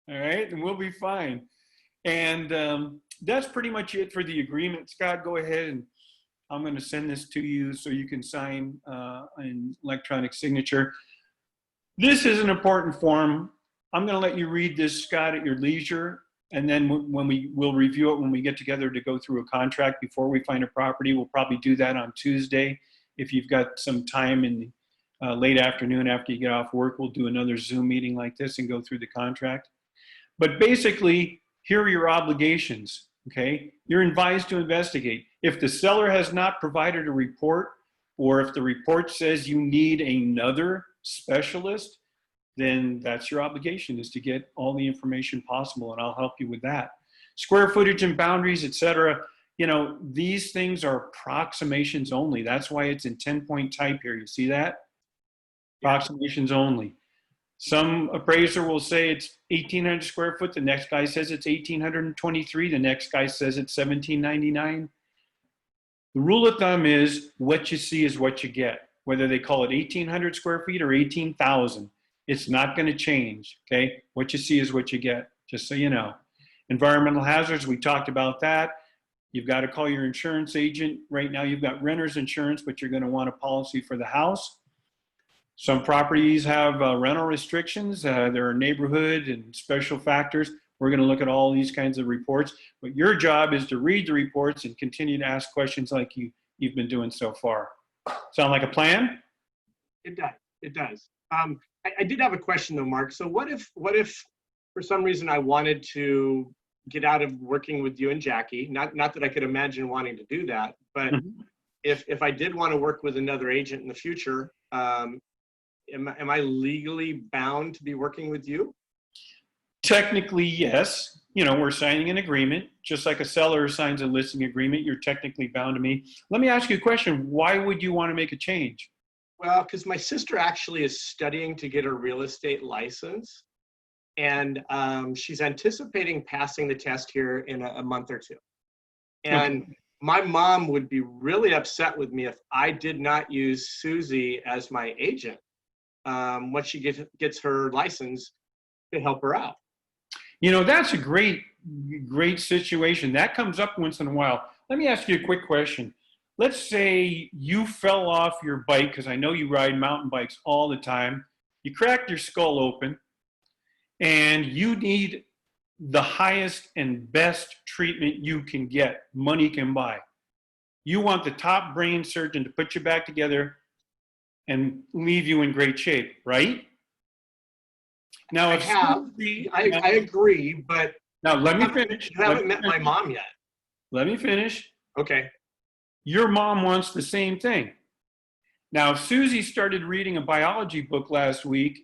All right, and we'll be fine. And that's pretty much it for the agreement. Scott, go ahead, and I'm going to send this to you so you can sign an electronic signature. This is an important form. I'm going to let you read this, Scott, at your leisure. And then we'll review it when we get together to go through a contract before we find a property. We'll probably do that on Tuesday. If you've got some time in the late afternoon after you get off work, we'll do another Zoom meeting like this and go through the contract. But basically, here are your obligations, okay? You're advised to investigate. If the seller has not provided a report, or if the report says you need another specialist, then that's your obligation, is to get all the information possible, and I'll help you with that. Square footage and boundaries, et cetera, you know, these things are approximations only. That's why it's in 10-point type here. You see that? Approximations only. Some appraiser will say it's 1,800 square foot. The next guy says it's 1,823. The next guy says it's 1,799. The rule of thumb is what you see is what you get. Whether they call it 1,800 square feet or 18,000, it's not going to change, okay? What you see is what you get, just so you know. Environmental hazards, we talked about that. You've got to call your insurance agent. Right now you've got renter's insurance, but you're going to want a policy for the house. Some properties have rental restrictions. There are neighborhood and special factors. We're going to look at all these kinds of reports. But your job is to read the reports and continue to ask questions like you've been doing so far. Sound like a plan? It does. It does. I did have a question though, Mark. So what if for some reason I wanted to get out of working with you and Jackie? Not that I could imagine wanting to do that, but if I did want to work with another agent in the future, am I legally bound to be working with you? Technically, yes. You know, we're signing an agreement. Just like a seller signs a listing agreement, you're technically bound to me. Let me ask you a question. Why would you want to make a change? Well, because my sister actually is studying to get a real estate license. And she's anticipating passing the test here in a month or two. And my mom would be really upset with me if I did not use Susie as my agent once she gets her license to help her out. You know, that's a great situation. That comes up once in a while. Let me ask you a quick question. Let's say you fell off your bike, because I know you ride mountain bikes all the time. You cracked your skull open, and you need the highest and best treatment you can get, money can buy. You want the top brain surgeon to put you back together and leave you in great shape, right? Now, I agree, but now let me finish. You haven't met my mom yet. Let me finish. Okay. Your mom wants the same thing. Now, Susie started reading a biology book last week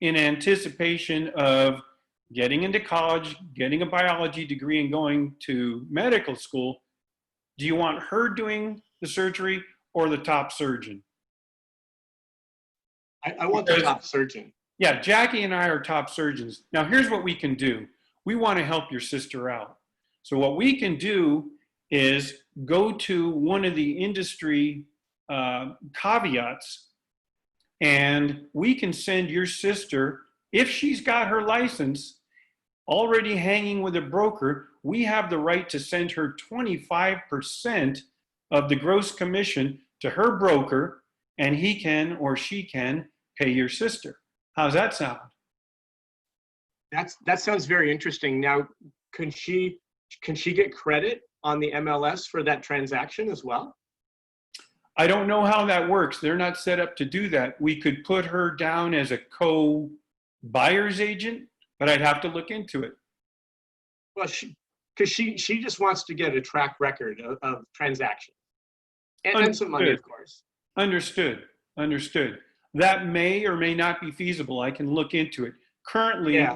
in anticipation of getting into college, getting a biology degree, and going to medical school. Do you want her doing the surgery or the top surgeon? I want the top surgeon. Yeah, Jackie and I are top surgeons. Now, here's what we can do. We want to help your sister out. So what we can do is go to one of the industry caveats, and we can send your sister, if she's got her license already hanging with a broker, we have the right to send her 25% of the gross commission to her broker, and he can or she can pay your sister. How's that sound? That sounds very interesting. Now, can she get credit on the MLS for that transaction as well? I don't know how that works. They're not set up to do that. We could put her down as a co-buyer's agent, but I'd have to look into it. Well, because she just wants to get a track record of transactions and some money, of course. Understood. That may or may not be feasible. I can look into it. Currently,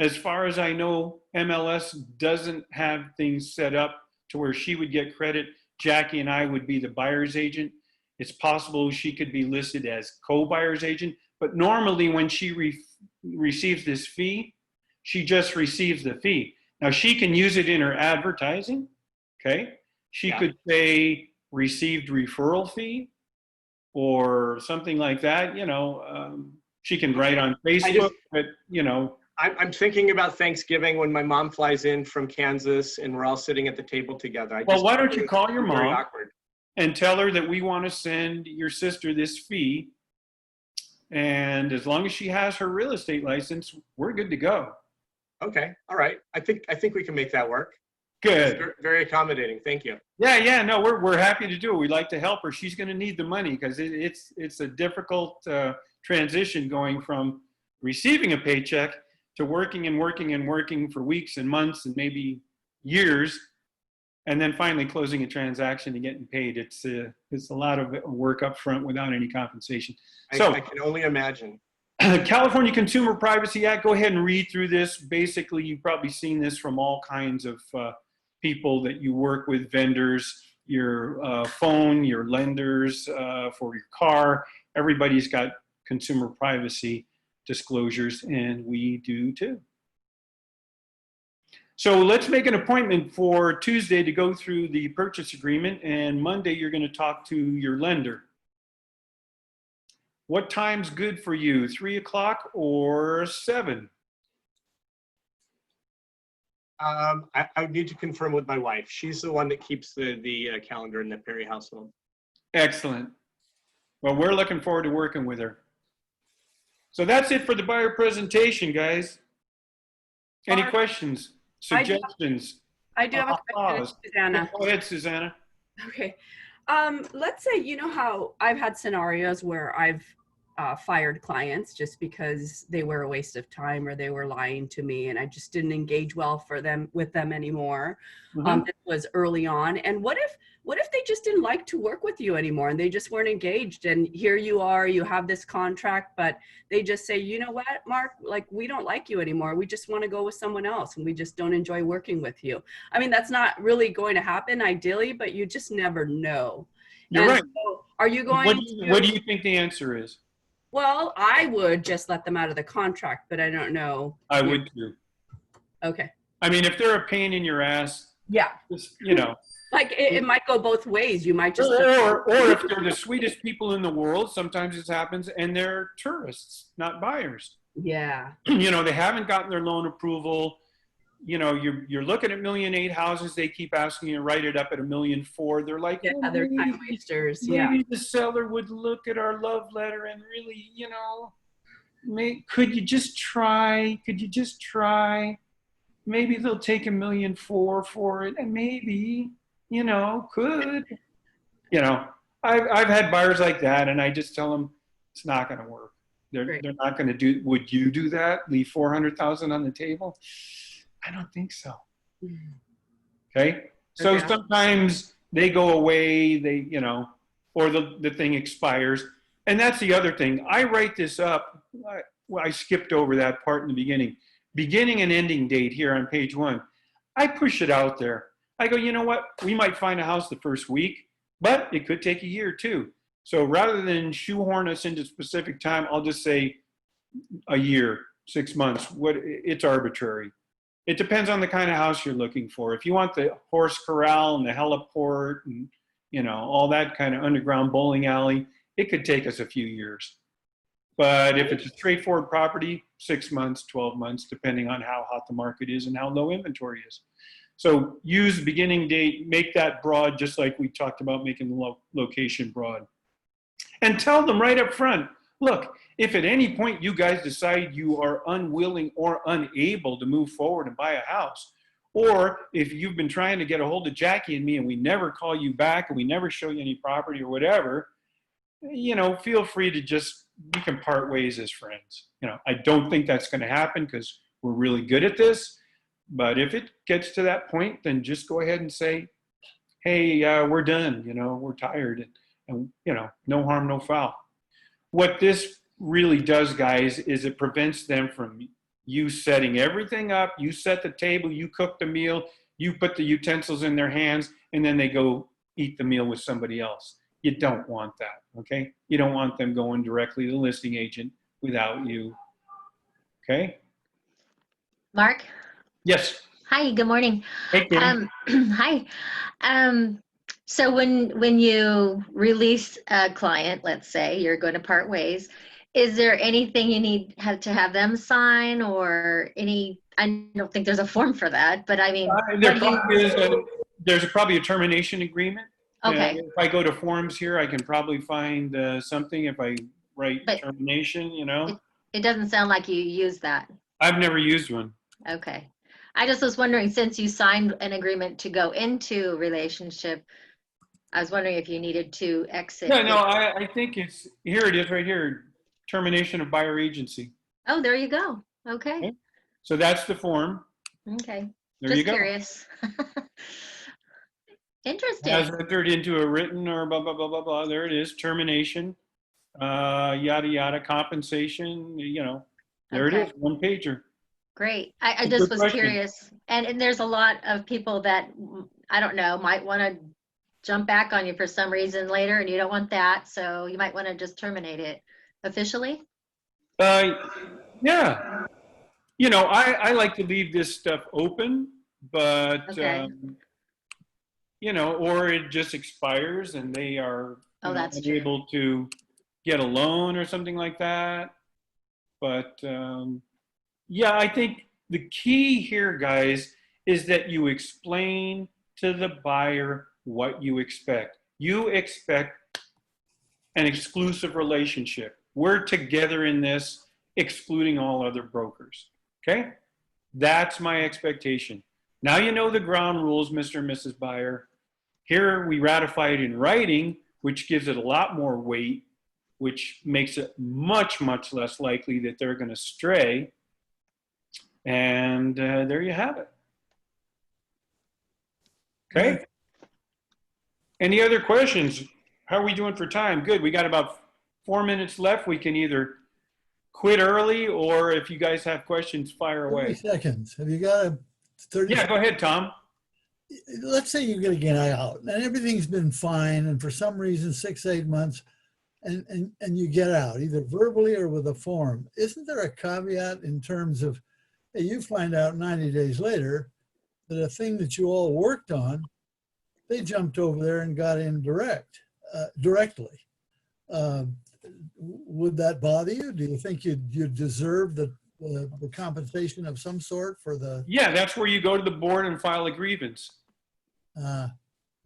as far as I know, MLS doesn't have things set up to where she would get credit. Jackie and I would be the buyer's agent. It's possible she could be listed as co-buyer's agent, but normally when she receives this fee, she just receives the fee. Now she can use it in her advertising, okay? She could say received referral fee or something like that, you know. She can write on Facebook, but you know. I'm thinking about Thanksgiving when my mom flies in from Kansas and we're all sitting at the table together. Well, why don't you call your mom and tell her that we want to send your sister this fee, and as long as she has her real estate license, we're good to go. Okay, all right. I think we can make that work. Good. It's very accommodating. Thank you. Yeah. No, we're happy to do it. We'd like to help her. She's going to need the money because it's a difficult transition going from receiving a paycheck to working and working and working for weeks and months and maybe years, and then finally closing a transaction and getting paid. It's a lot of work up front without any compensation. So I can only imagine. California Consumer Privacy Act, go ahead and read through this. Basically, you've probably seen this from all kinds of people that you work with, vendors, your phone, your lenders for your car. Everybody's got consumer privacy disclosures, and we do too. So let's make an appointment for Tuesday to go through the purchase agreement, and Monday you're going to talk to your lender. What time's good for you, 3 o'clock or 7? I would need to confirm with my wife. She's the one that keeps the calendar in the Perry household. Excellent. Well, we're looking forward to working with her. So that's it for the buyer presentation, guys. Any Mark, questions, suggestions? I do have a question, Susanna. Go ahead, Susanna. Okay. Let's say, you know how I've had scenarios where I've fired clients just because they were a waste of time or they were lying to me and I just didn't engage well with them anymore. This was early on. And what if they just didn't like to work with you anymore and they just weren't engaged, and here you are, you have this contract, but they just say, you know what, Mark, like, we don't like you anymore. We just want to go with someone else and we just don't enjoy working with you. I mean, that's not really going to happen ideally, but you just never know. You're right. So are you going What do you think the answer is? Well, I would just let them out of the contract, but I don't know. I would too. Okay. I mean, if they're a pain in your ass, Yeah. just, you know. Like it might go both ways. You might just. Or if they're the sweetest people in the world, sometimes this happens, and they're tourists, not buyers. Yeah. You know, they haven't gotten their loan approval. You know, you're looking at $1.8 million houses. They keep asking you to write it up at $1.4 million. They're like, yeah, oh, they're time wasters. Yeah. Maybe the seller would look at our love letter and really, you know, could you just try? Could you just try? Maybe they'll take $1.4 million for it, and maybe, you know, could. You know, I've had buyers like that, and I just tell them it's not going to work. They're not going to do. Would you do that? Leave $400,000 on the table? I don't think so. Okay. So sometimes they go away, they, you know, or the thing expires. And that's the other thing. I write this up. I skipped over that part in the beginning. Beginning and ending date here on page 1. I push it out there. I go, you know what? We might find a house the first week, but it could take a year too. So rather than shoehorn us into specific time, I'll just say a year, 6 months. It's arbitrary. It depends on the kind of house you're looking for. If you want the horse corral and the heliport and, you know, all that kind of underground bowling alley, it could take us a few years. But if it's a straightforward property, 6 months, 12 months, depending on how hot the market is and how low inventory is. So use beginning date, make that broad, just like we talked about making the location broad. And tell them right up front, look, if at any point you guys decide you are unwilling or unable to move forward and buy a house, or if you've been trying to get a hold of Jackie and me and we never call you back and we never show you any property or whatever, you know, feel free to we can part ways as friends. You know, I don't think that's going to happen because we're really good at this. But if it gets to that point, then just go ahead and say, hey, we're done. You know, we're tired. And, you know, no harm, no foul. What this really does, guys, is it prevents them from you setting everything up. You set the table, you cook the meal, you put the utensils in their hands, and then they go eat the meal with somebody else. You don't want that, okay? You don't want them going directly to the listing agent without you, okay? Mark? Yes. Hi, good morning. Hey, Kim. Hi. So when you release a client, let's say you're going to part ways, is there anything you need to have them sign or any? I don't think there's a form for that, but I mean, there's probably a termination agreement. Okay. If I go to forms here, I can probably find something if I write termination, you know. It doesn't sound like you use that. I've never used one. Okay. I just was wondering, since you signed an agreement to go into a relationship, I was wondering if you needed to exit. Yeah, no, I think it is right here. Termination of buyer agency. Oh, there you go. Okay. So that's the form. Okay. There just you go. Curious. Interesting. Has entered into a written or blah, blah, blah, blah, blah. There it is. Termination, yada, yada, compensation, you know, there it is. One pager. Great. I just was curious. And there's a lot of people that, I don't know, might want to jump back on you for some reason later, and you don't want that. So you might want to just terminate it officially. Yeah. You know, I like to leave this stuff open, but, you know, or it just expires and they are unable to get a loan or something like that. But, yeah, I think the key here, guys, is that you explain to the buyer what you expect. You expect an exclusive relationship. We're together in this. excluding all other brokers. Okay? That's my expectation. Now you know the ground rules, Mr. and Mrs. Buyer. Here we ratify it in writing, which gives it a lot more weight, which makes it much, much less likely that they're going to stray. And there you have it. Okay? Any other questions? How are we doing for time? Good. We got about 4 minutes left. We can either quit early, or if you guys have questions, fire 30 away. seconds. Have you got a 30? Yeah, go ahead, Tom. Let's say you get a guy out and everything's been fine, and for some reason 6, 8 months, and you get out either verbally or with a form. Isn't there a caveat in terms of, hey, you find out 90 days later that a thing that you all worked on, they jumped over there and got in directly. Would that bother you? Do you think you deserve the compensation of some sort for the? Yeah, that's where you go to the board and file a grievance.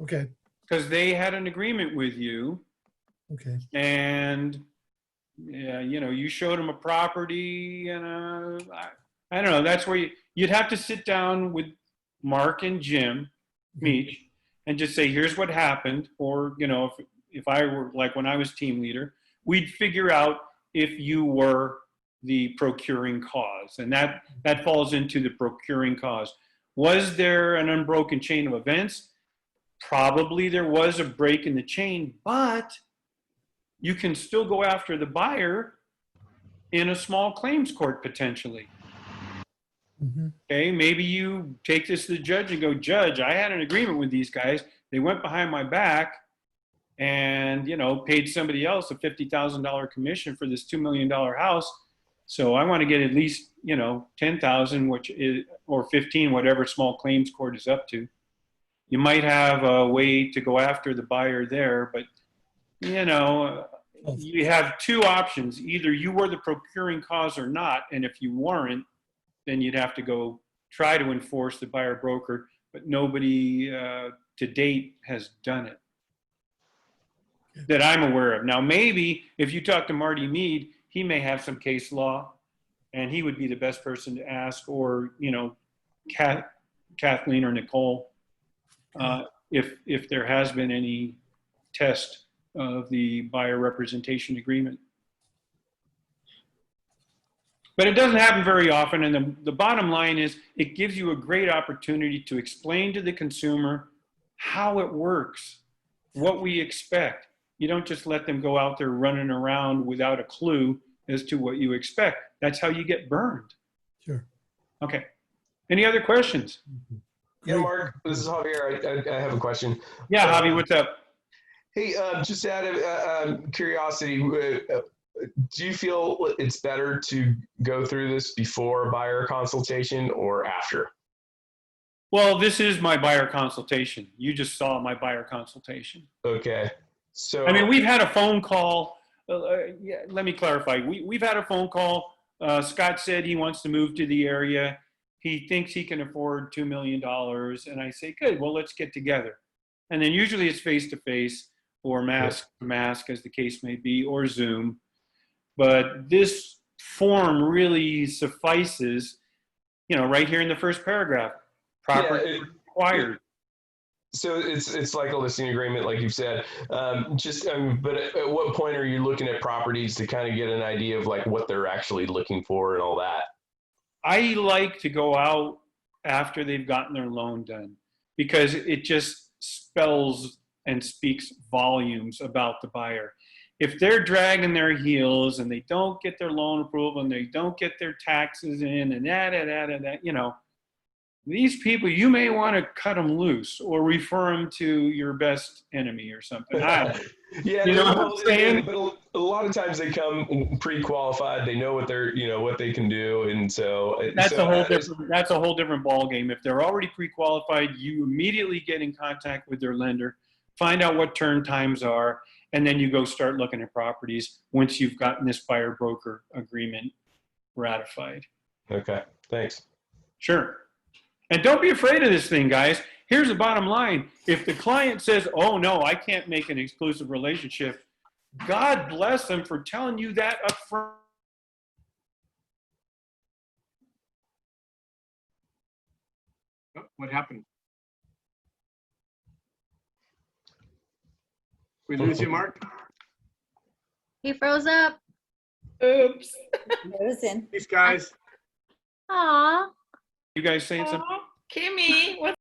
Okay. Because they had an agreement with you. Okay. And yeah, you know, you showed them a property, and I don't know. That's where you'd have to sit down with Mark and Jim Meach and just say, here's what happened. Or, you know, if I were like when I was team leader, we'd figure out if you were the procuring cause, and that falls into the procuring cause. Was there an unbroken chain of events? Probably there was a break in the chain, but you can still go after the buyer in a small claims court potentially. Okay, maybe you take this to the judge and go, Judge, I had an agreement with these guys. They went behind my back and, you know, paid somebody else a $50,000 commission for this $2 million house. So I want to get at least, you know, 10,000, which is, or 15, whatever small claims court is up to. You might have a way to go after the buyer there, but, you know, you have two options. Either you were the procuring cause or not, and if you weren't, then you'd have to go try to enforce the buyer broker, but nobody to date has done it that I'm aware of. Now, maybe if you talk to Marty Mead, he may have some case law, and he would be the best person to ask, or, you know, Kathleen or Nicole, if there has been any test of the buyer representation agreement. But it doesn't happen very often, and the bottom line is it gives you a great opportunity to explain to the consumer how it works, what we expect. You don't just let them go out there running around without a clue as to what you expect. That's how you get burned. Sure. Okay. Any other questions? Yeah, Mark, this is Javier. I have a question. Yeah, Javi, what's up? Hey, just out of curiosity, do you feel it's better to go through this before a buyer consultation or after? Well, this is my buyer consultation. You just saw my buyer consultation. Okay. So, I mean, we've had a phone call. Yeah, let me clarify. We've had a phone call. Scott said he wants to move to the area. He thinks he can afford $2 million. And I say, good, well, let's get together. And then usually it's face-to-face or mask, as the case may be, or Zoom. But this form really suffices, you know, right here in the first paragraph, property required. So it's like a listing agreement, like you've said. But at what point are you looking at properties to kind of get an idea of like what they're actually looking for and all that? I like to go out after they've gotten their loan done, because it just spells and speaks volumes about the buyer. If they're dragging their heels and they don't get their loan approval and they don't get their taxes in and that, you know, these people, you may want to cut them loose or refer them to your best enemy or something. Yeah, you know what I'm saying? But a lot of times they come pre-qualified. They know what they're, you know, what they can do, and so that's a whole different ball game. If they're already pre-qualified, you immediately get in contact with their lender, find out what turn times are, and then you go start looking at properties once you've gotten this buyer broker agreement ratified. Okay, thanks. Sure. And don't be afraid of this thing, guys. Here's the bottom line. If the client says, oh, no, I can't make an exclusive relationship, God bless them for telling you that up front. Oh, what happened? We lose you, Mark? He froze up. Oops. Frozen. Peace, guys. Aw. You guys saying something? Kimmy, what's